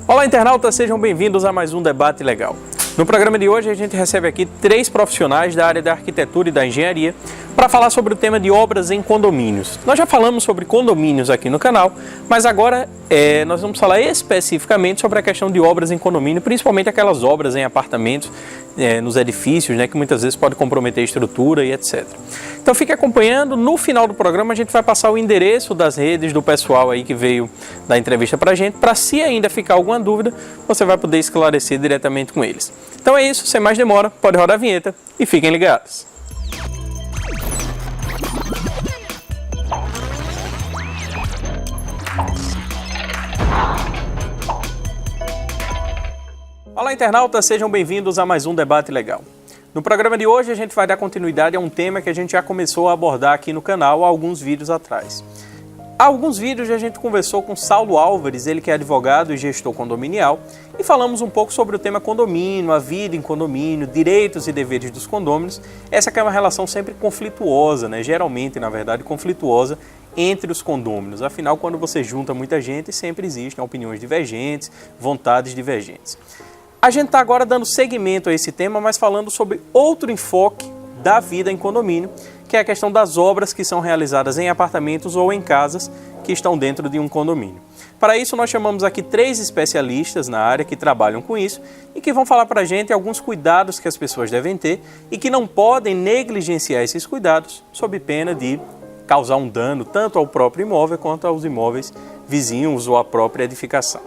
Olá, internautas, sejam bem-vindos a mais um Debate Legal. No programa de hoje, a gente recebe aqui 3 profissionais da área da arquitetura e da engenharia para falar sobre o tema de obras em condomínios. Nós já falamos sobre condomínios aqui no canal, mas agora nós vamos falar especificamente sobre a questão de obras em condomínio, principalmente aquelas obras em apartamentos, nos edifícios, que muitas vezes pode comprometer a estrutura e etc. Então fique acompanhando, no final do programa a gente vai passar o endereço das redes do pessoal aí que veio dar entrevista para a gente, para se ainda ficar alguma dúvida, você vai poder esclarecer diretamente com eles. Então é isso, sem mais demora, pode rodar a vinheta e fiquem ligados. Olá, internautas, sejam bem-vindos a mais um Debate Legal. No programa de hoje a gente vai dar continuidade a um tema que a gente já começou a abordar aqui no canal há alguns vídeos atrás. Há alguns vídeos a gente conversou com Saulo Álvares, ele que é advogado e gestor condominial, e falamos um pouco sobre o tema condomínio, a vida em condomínio, direitos e deveres dos condôminos. Essa que é uma relação sempre conflituosa, geralmente, na verdade, conflituosa entre os condôminos. Afinal, quando você junta muita gente, sempre existem opiniões divergentes, vontades divergentes. A gente está agora dando seguimento a esse tema, mas falando sobre outro enfoque da vida em condomínio, que é a questão das obras que são realizadas em apartamentos ou em casas que estão dentro de um condomínio. Para isso, nós chamamos aqui 3 especialistas na área que trabalham com isso e que vão falar para a gente alguns cuidados que as pessoas devem ter e que não podem negligenciar esses cuidados sob pena de causar um dano tanto ao próprio imóvel quanto aos imóveis vizinhos ou à própria edificação.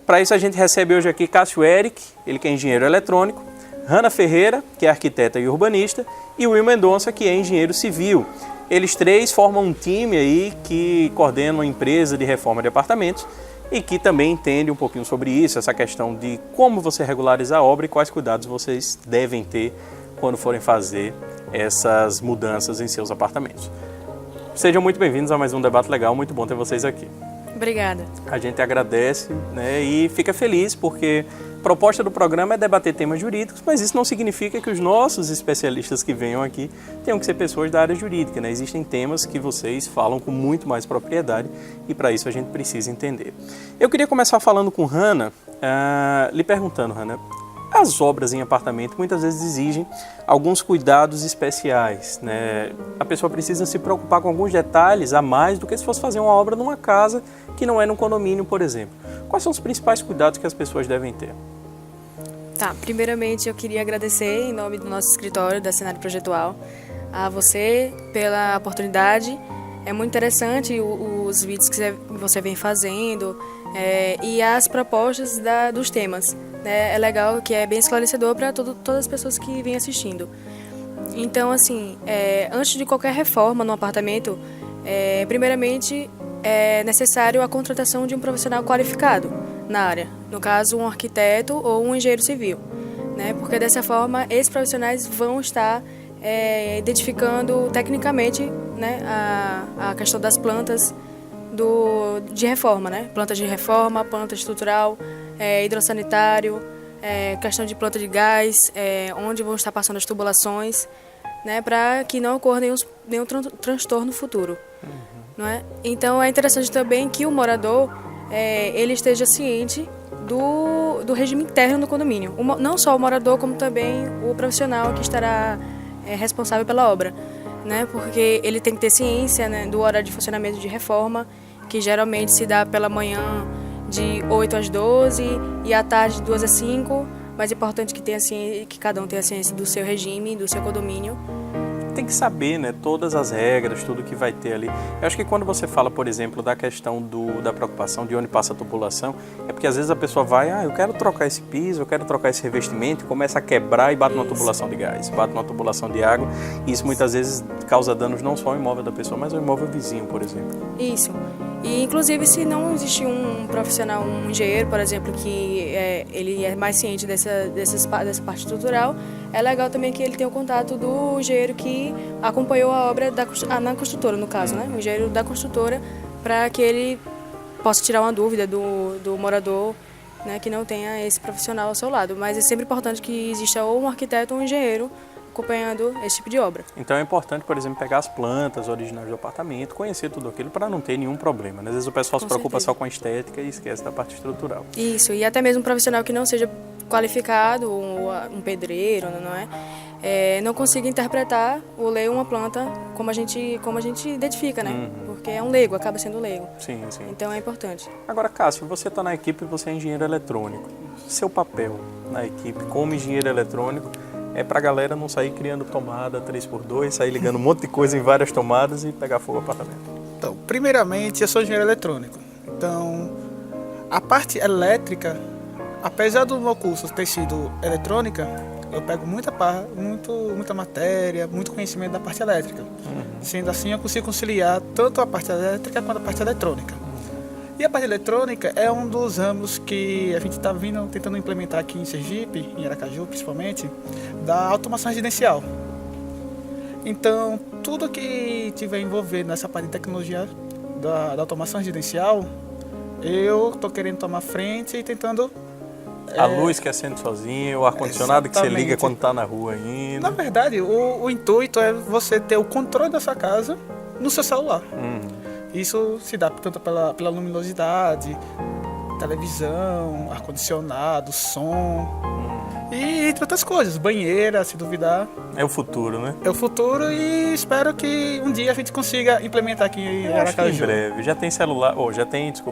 Para isso, a gente recebe hoje aqui Cássio Eric, ele que é engenheiro eletrônico, Hanna Ferreira, que é arquiteta e urbanista, e Will Mendonça, que é engenheiro civil. Eles 3 formam um time aí que coordena uma empresa de reforma de apartamentos e que também entende um pouquinho sobre isso, essa questão de como você regularizar a obra e quais cuidados vocês devem ter quando forem fazer essas mudanças em seus apartamentos. Sejam muito bem-vindos a mais um Debate Legal, muito bom ter vocês aqui. Obrigada. A gente agradece e fica feliz porque a proposta do programa é debater temas jurídicos, mas isso não significa que os nossos especialistas que venham aqui tenham que ser pessoas da área jurídica. Existem temas que vocês falam com muito mais propriedade e para isso a gente precisa entender. Eu queria começar falando com Hanna, lhe perguntando, Hanna, as obras em apartamento muitas vezes exigem alguns cuidados especiais, A pessoa precisa se preocupar com alguns detalhes a mais do que se fosse fazer uma obra numa casa que não é num condomínio, por exemplo. Quais são os principais cuidados que as pessoas devem ter? Tá, primeiramente eu queria agradecer em nome do nosso escritório da Cenário Projetual a você pela oportunidade. É muito interessante os vídeos que você vem fazendo e as propostas dos temas. É legal, que é bem esclarecedor para todas as pessoas que vêm assistindo. Então, assim, antes de qualquer reforma no apartamento, primeiramente é necessário a contratação de um profissional qualificado na área, no caso um arquiteto ou um engenheiro civil, porque dessa forma esses profissionais vão estar identificando tecnicamente a questão das plantas de reforma, plantas de reforma, planta estrutural, hidrossanitário, questão de planta de gás, onde vão estar passando as tubulações, para que não ocorra nenhum transtorno futuro. Então é interessante também que o morador ele esteja ciente do regime interno do condomínio, não só o morador, como também o profissional que estará responsável pela obra, porque ele tem que ter ciência do horário de funcionamento de reforma, que geralmente se dá pela manhã de 8 às 12 e à tarde de 2 às 5, mas é importante que cada um tenha ciência do seu regime, do seu condomínio. Tem que saber, todas as regras, tudo que vai ter ali. Eu acho que quando você fala, por exemplo, da questão da preocupação de onde passa a tubulação, é porque às vezes a pessoa vai, eu quero trocar esse piso, eu quero trocar esse revestimento, e começa a quebrar e bate numa tubulação de gás, bate numa tubulação de água, e isso muitas vezes causa danos não só ao imóvel da pessoa, mas ao imóvel vizinho, por exemplo. Isso. E, inclusive, se não existe um profissional, um engenheiro, por exemplo, que ele é mais ciente dessa parte estrutural, é legal também que ele tenha o contato do engenheiro que acompanhou a obra na construtora, no caso, o engenheiro da construtora, para que ele possa tirar uma dúvida do morador, que não tenha esse profissional ao seu lado. Mas é sempre importante que exista ou um arquiteto ou um engenheiro acompanhando esse tipo de obra. Então é importante, por exemplo, pegar as plantas originais do apartamento, conhecer tudo aquilo para não ter nenhum problema, né? Às vezes o pessoal se preocupa só com a estética e esquece da parte estrutural. Isso, e até mesmo um profissional que não seja qualificado, um pedreiro, não é? Não consiga interpretar ou ler uma planta como a gente identifica, né? Porque é um leigo, acaba sendo leigo. Sim, sim. Então é importante. Agora, Cássio, você está na equipe e você é engenheiro eletrônico. Seu papel na equipe como engenheiro eletrônico é para a galera não sair criando tomada 3x2, sair ligando um monte de coisa em várias tomadas e pegar fogo no apartamento. Então, primeiramente, eu sou engenheiro eletrônico. Então, a parte elétrica, apesar do meu curso ter sido eletrônica, eu pego muita matéria, muito conhecimento da parte elétrica. Sendo assim, eu consigo conciliar tanto a parte elétrica quanto a parte eletrônica. E a parte eletrônica é um dos ramos que a gente está tentando implementar aqui em Sergipe, em Aracaju principalmente, da automação residencial. Então, tudo que tiver envolvido nessa parte de tecnologia da automação residencial, eu estou querendo tomar frente e tentando... A luz que acende sozinha, o ar-condicionado que você liga quando está na rua ainda. Na verdade, o intuito é você ter o controle da sua casa no seu celular. Isso se dá tanto pela luminosidade, televisão, ar-condicionado, som e entre outras coisas, banheira, se duvidar. É o futuro, né? É o futuro e espero que um dia a gente consiga implementar aqui em Aracaju. Em breve. Já tem celular,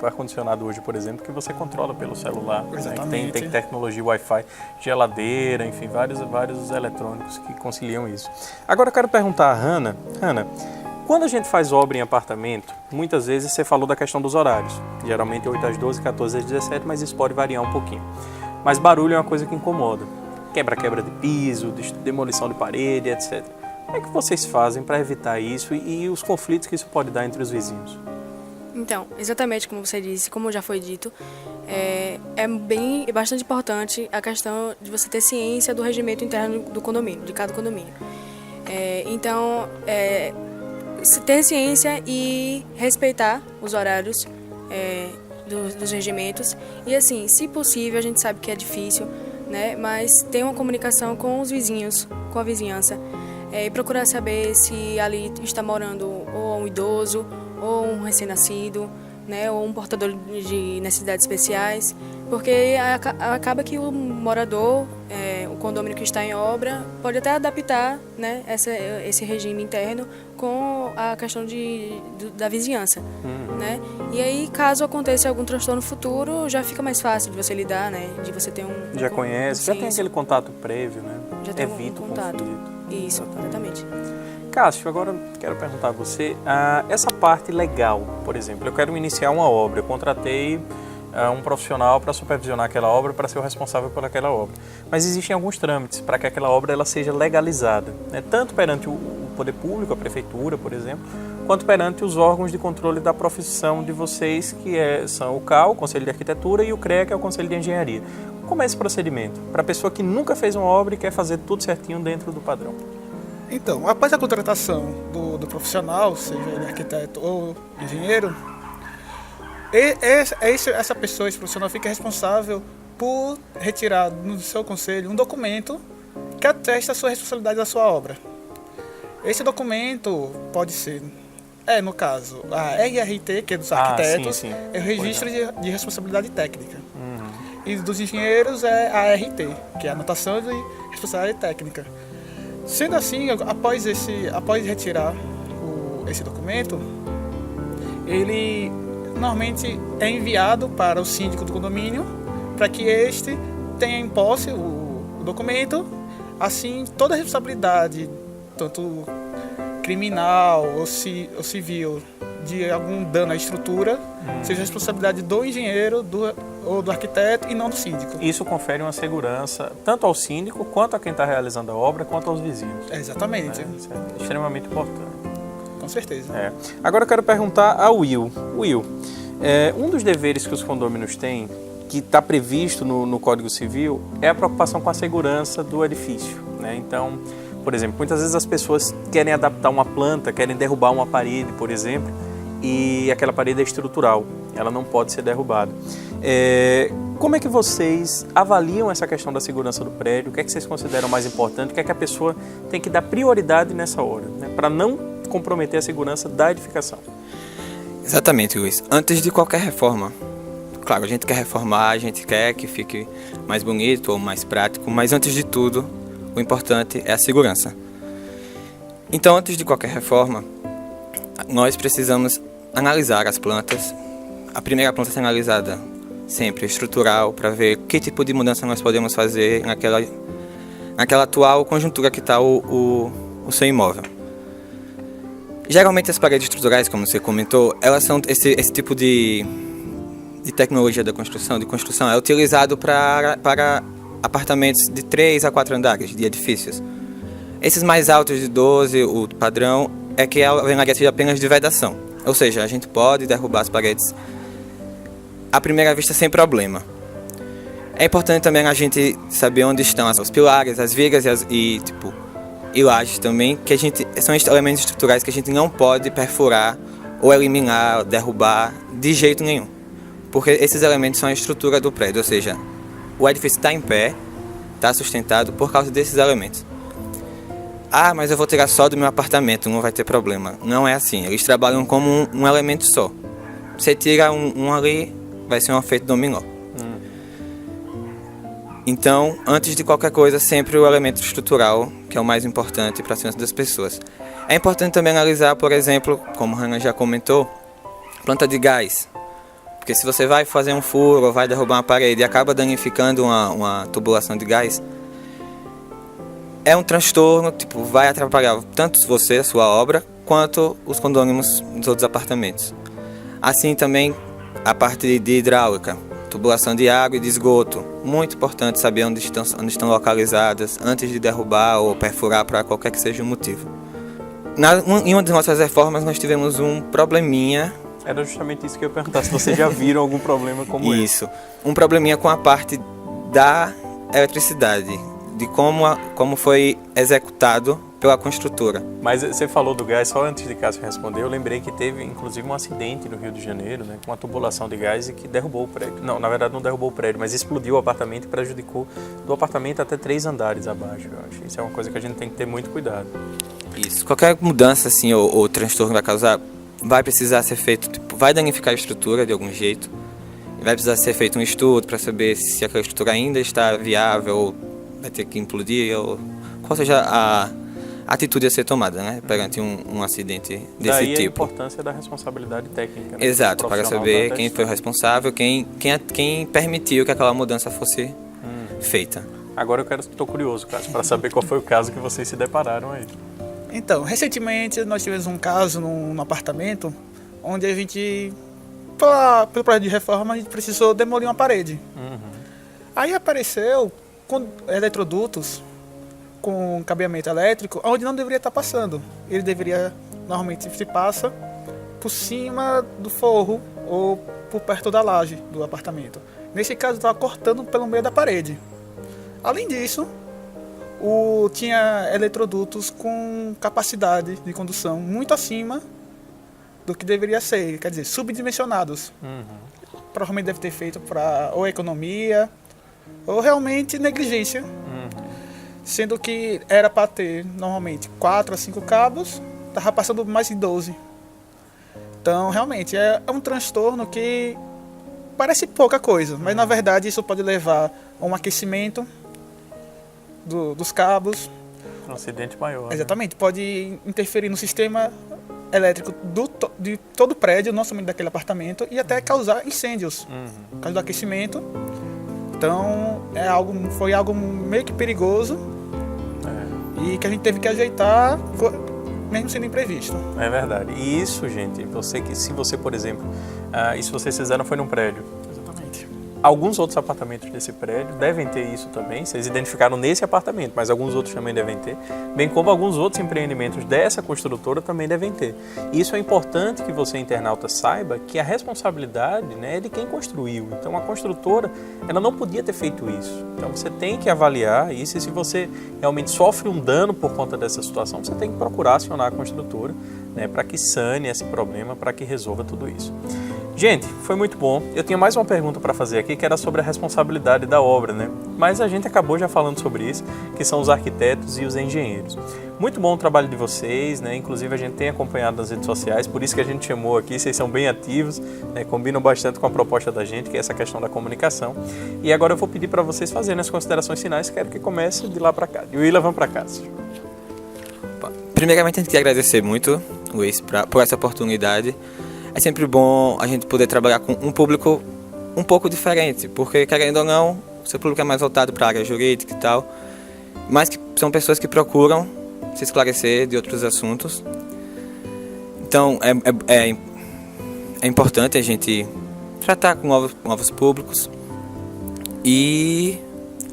ar-condicionado hoje, por exemplo, que você controla pelo celular. Exatamente. Né? Tem tecnologia Wi-Fi, geladeira, enfim, vários eletrônicos que conciliam isso. Agora eu quero perguntar a Hanna. Hanna, quando a gente faz obra em apartamento, muitas vezes você falou da questão dos horários. Geralmente 8 às 12, 14 às 17, mas isso pode variar um pouquinho. Mas barulho é uma coisa que incomoda. Quebra de piso, demolição de parede, etc. Como é que vocês fazem para evitar isso e os conflitos que isso pode dar entre os vizinhos? Então, exatamente como você disse, como já foi dito, é bastante importante a questão de você ter ciência do regimento interno do condomínio, de cada condomínio. Então, ter ciência e respeitar os horários dos regimentos. E assim, se possível, a gente sabe que é difícil, né? Mas ter uma comunicação com os vizinhos, com a vizinhança, e procurar saber se ali está morando ou um idoso, ou um recém-nascido, né? Ou um portador de necessidades especiais, porque acaba que o morador, o condomínio que está em obra, pode até adaptar, né, esse regime interno com a questão da vizinhança, né? E aí, caso aconteça algum transtorno futuro, já fica mais fácil de você lidar, né? De você ter Já conhece, já tem aquele contato prévio, né? Já tem Evita um contato. conflito. Isso, exatamente. Cássio, agora quero perguntar a você, essa parte legal, por exemplo, eu quero iniciar uma obra, eu contratei um profissional para supervisionar aquela obra, para ser o responsável por aquela obra. Mas existem alguns trâmites para que aquela obra ela seja legalizada, né? Tanto perante o poder público, a prefeitura, por exemplo, quanto perante os órgãos de controle da profissão de vocês, que são o CAU, o Conselho de Arquitetura, e o CREA, que é o Conselho de Engenharia. Como é esse procedimento? Para a pessoa que nunca fez uma obra e quer fazer tudo certinho dentro do padrão. Então, após a contratação do profissional, seja ele arquiteto ou engenheiro, essa pessoa, esse profissional, fica responsável por retirar do seu conselho um documento que atesta a sua responsabilidade da sua obra. Esse documento pode ser, no caso, a RRT, que é dos arquitetos, sim. é o Registro de Responsabilidade Técnica. E dos engenheiros é a ART, que é a Anotação de Responsabilidade Técnica. Sendo assim, após retirar esse documento, ele normalmente é enviado para o síndico do condomínio para que este tenha em posse o documento. Assim, toda a responsabilidade, tanto criminal ou civil, de algum dano à estrutura, seja responsabilidade do engenheiro ou do arquiteto e não do síndico. Isso confere uma segurança tanto ao síndico, quanto a quem está realizando a obra, quanto aos vizinhos. Exatamente. Isso é extremamente importante. Com certeza. Agora eu quero perguntar ao Will. Will, um dos deveres que os condôminos têm, que está previsto no Código Civil, é a preocupação com a segurança do edifício, né? Então, por exemplo, muitas vezes as pessoas querem adaptar uma planta, querem derrubar uma parede, por exemplo, e aquela parede é estrutural, ela não pode ser derrubada. Como é que vocês avaliam essa questão da segurança do prédio? O que é que vocês consideram mais importante? O que é que a pessoa tem que dar prioridade nessa hora, né, para não comprometer a segurança da edificação? Exatamente, Luiz. Antes de qualquer reforma, claro, a gente quer reformar, a gente quer que fique mais bonito ou mais prático, mas antes de tudo, o importante é a segurança. Então, antes de qualquer reforma, nós precisamos analisar as plantas. A primeira planta a ser analisada sempre estrutural, para ver que tipo de mudança nós podemos fazer naquela atual conjuntura que está o seu imóvel. Geralmente as paredes estruturais, como você comentou, elas são esse tipo de tecnologia da construção, é utilizado para apartamentos de 3 a 4 andares de edifícios. Esses mais altos de 12, o padrão é que a alvenaria seja apenas de vedação, ou seja, a gente pode derrubar as paredes à primeira vista sem problema. É importante também a gente saber onde estão os pilares, as vigas e lajes também, que são elementos estruturais que a gente não pode perfurar ou eliminar, derrubar de jeito nenhum. Porque esses elementos são a estrutura do prédio, ou seja, o edifício está em pé, está sustentado por causa desses elementos. Ah, mas eu vou tirar só do meu apartamento, não vai ter problema. Não é assim, eles trabalham como um elemento só. Você tira um ali, vai ser um efeito dominó. Então, antes de qualquer coisa, sempre o elemento estrutural, que é o mais importante para a segurança das pessoas. É importante também analisar, por exemplo, como a Hannah já comentou, planta de gás. Porque se você vai fazer um furo ou vai derrubar uma parede e acaba danificando uma tubulação de gás, é um transtorno, vai atrapalhar tanto você, a sua obra, quanto os condôminos dos outros apartamentos. Assim também a parte de hidráulica, tubulação de água e de esgoto. Muito importante saber onde estão localizadas antes de derrubar ou perfurar para qualquer que seja o motivo. Em uma das nossas reformas nós tivemos um probleminha. Era justamente isso que eu ia perguntar, se vocês já viram algum problema como esse. Isso, um probleminha com a parte da eletricidade, de como foi executado pela construtora. Mas você falou do gás, só antes de Cássio responder, eu lembrei que teve inclusive um acidente no Rio de Janeiro, né, com uma tubulação de gás e que derrubou o prédio. Não, na verdade não derrubou o prédio, mas explodiu o apartamento e prejudicou do apartamento até 3 andares abaixo, eu acho. Isso é uma coisa que a gente tem que ter muito cuidado. Isso, qualquer mudança assim ou transtorno vai causar, vai precisar ser feito, vai danificar a estrutura de algum jeito, vai precisar ser feito um estudo para saber se aquela estrutura ainda está viável ou vai ter que implodir, ou qual seja a atitude a ser tomada, né, perante um acidente desse Daí tipo. A importância da responsabilidade técnica. Né? Exato, para saber quem foi o responsável, quem permitiu que aquela mudança fosse feita. Agora estou curioso, Cássio, para saber qual foi o caso que vocês se depararam aí. Então, recentemente nós tivemos um caso num apartamento onde a gente, pelo projeto de reforma, a gente precisou demolir uma parede. Aí apareceu com eletrodutos com cabeamento elétrico onde não deveria estar passando. Ele deveria, normalmente se passa por cima do forro ou por perto da laje do apartamento. Nesse caso estava cortando pelo meio da parede. Além disso, tinha eletrodutos com capacidade de condução muito acima do que deveria ser, quer dizer, subdimensionados. Provavelmente deve ter feito para ou economia ou realmente negligência. Sendo que era para ter normalmente 4 a 5 cabos, estava passando mais de 12. Então realmente é um transtorno que parece pouca coisa, mas na verdade isso pode levar a um aquecimento dos cabos. Um acidente maior. Exatamente, pode interferir no sistema elétrico de todo o prédio, não somente daquele apartamento, e até causar incêndios por causa do aquecimento. Então foi algo meio que perigoso e que a gente teve que ajeitar mesmo sendo imprevisto. É verdade. E isso, gente, se você, por exemplo, isso vocês fizeram foi num prédio. Exatamente. Alguns outros apartamentos desse prédio devem ter isso também. Vocês identificaram nesse apartamento, mas alguns outros também devem ter. Bem como alguns outros empreendimentos dessa construtora também devem ter. E isso é importante que você, internauta, saiba que a responsabilidade, né, é de quem construiu. Então a construtora, ela não podia ter feito isso. Então você tem que avaliar isso e se você realmente sofre um dano por conta dessa situação, você tem que procurar acionar a construtora, né, para que sane esse problema, para que resolva tudo isso. Gente, foi muito bom. Eu tinha mais uma pergunta para fazer aqui, que era sobre a responsabilidade da obra, né? Mas a gente acabou já falando sobre isso, que são os arquitetos e os engenheiros. Muito bom o trabalho de vocês, né? Inclusive a gente tem acompanhado nas redes sociais, por isso que a gente chamou aqui, vocês são bem ativos, né? Combinam bastante com a proposta da gente, que é essa questão da comunicação. E agora eu vou pedir para vocês fazerem as considerações finais, quero que comece de lá para cá. E o Willa, vamos para casa. Primeiramente, a gente quer agradecer muito, Luiz, por essa oportunidade. É sempre bom a gente poder trabalhar com um público um pouco diferente, porque, querendo ou não, o seu público é mais voltado para a área jurídica e tal, mas que são pessoas que procuram se esclarecer de outros assuntos. Então, é importante a gente tratar com novos públicos e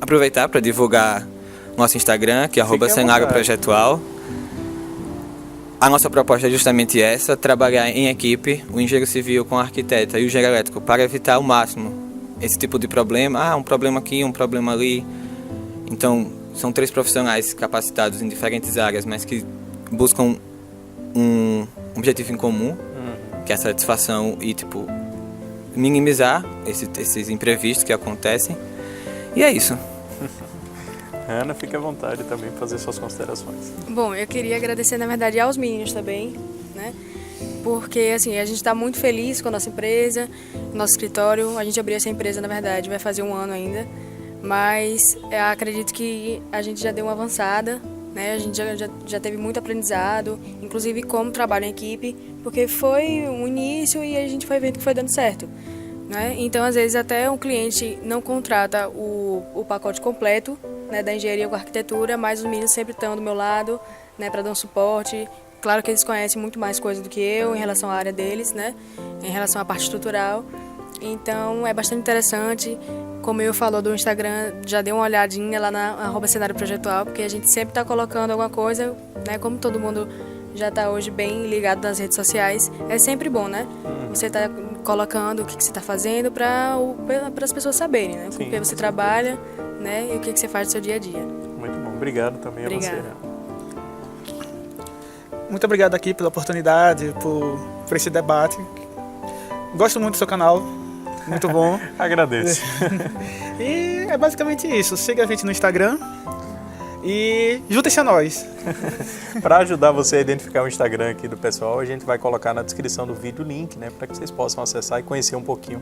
aproveitar para divulgar nosso Instagram, que é @cenário-projetual. A nossa proposta é justamente essa, trabalhar em equipe, o engenheiro civil com o arquiteto e o engenheiro elétrico, para evitar ao máximo esse tipo de problema. Um problema aqui, um problema ali. Então, são 3 profissionais capacitados em diferentes áreas, mas que buscam um objetivo em comum, que é a satisfação e, minimizar esses imprevistos que acontecem. E é isso. Ana, fique à vontade também para fazer suas considerações. Bom, eu queria agradecer, na verdade, aos meninos também, né? Porque, assim, a gente está muito feliz com a nossa empresa, nosso escritório. A gente abriu essa empresa, na verdade, vai fazer 1 ano ainda. Mas eu acredito que a gente já deu uma avançada, né? A gente já teve muito aprendizado, inclusive como trabalho em equipe, porque foi um início e a gente foi vendo que foi dando certo, né? Então, às vezes, até um cliente não contrata o pacote completo, né, da engenharia com arquitetura, mas os meninos sempre estão do meu lado, né, para dar um suporte. Claro que eles conhecem muito mais coisa do que eu em relação à área deles, né, em relação à parte estrutural. Então é bastante interessante. Como eu falou do Instagram, já dei uma olhadinha lá na @cenário-projetual, porque a gente sempre está colocando alguma coisa, né, como todo mundo já está hoje bem ligado nas redes sociais, é sempre bom, né? Você está colocando o que você está fazendo para as pessoas saberem, né? Com o que você trabalha, né? E o que você faz no seu dia a dia. Muito bom. Obrigado também a você. Muito obrigado aqui pela oportunidade, por esse debate. Gosto muito do seu canal. Muito bom. Agradeço. E é basicamente isso. Siga a gente no Instagram e juntem-se a nós. Para ajudar você a identificar o Instagram aqui do pessoal, a gente vai colocar na descrição do vídeo o link, né, para que vocês possam acessar e conhecer um pouquinho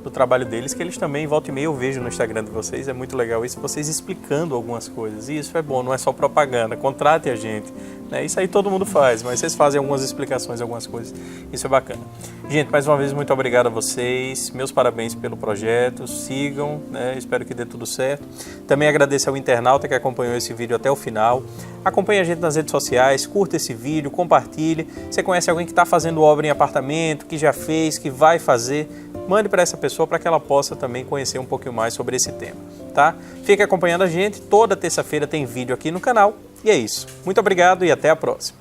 do trabalho deles, que eles também, volta e meia, eu vejo no Instagram de vocês. É muito legal isso, vocês explicando algumas coisas. E isso é bom, não é só propaganda. Contrate a gente, né? Isso aí todo mundo faz, mas vocês fazem algumas explicações, algumas coisas. Isso é bacana. Gente, mais uma vez, muito obrigado a vocês. Meus parabéns pelo projeto. Sigam, né? Espero que dê tudo certo. Também agradeço ao internauta que acompanhou esse vídeo até o final. Acompanhe a gente nas redes sociais, curta esse vídeo, compartilhe. Você conhece alguém que está fazendo obra em apartamento, que já fez, que vai fazer? Mande para essa pessoa para que ela possa também conhecer um pouquinho mais sobre esse tema, tá? Fique acompanhando a gente. Toda terça-feira tem vídeo aqui no canal. E é isso. Muito obrigado e até a próxima.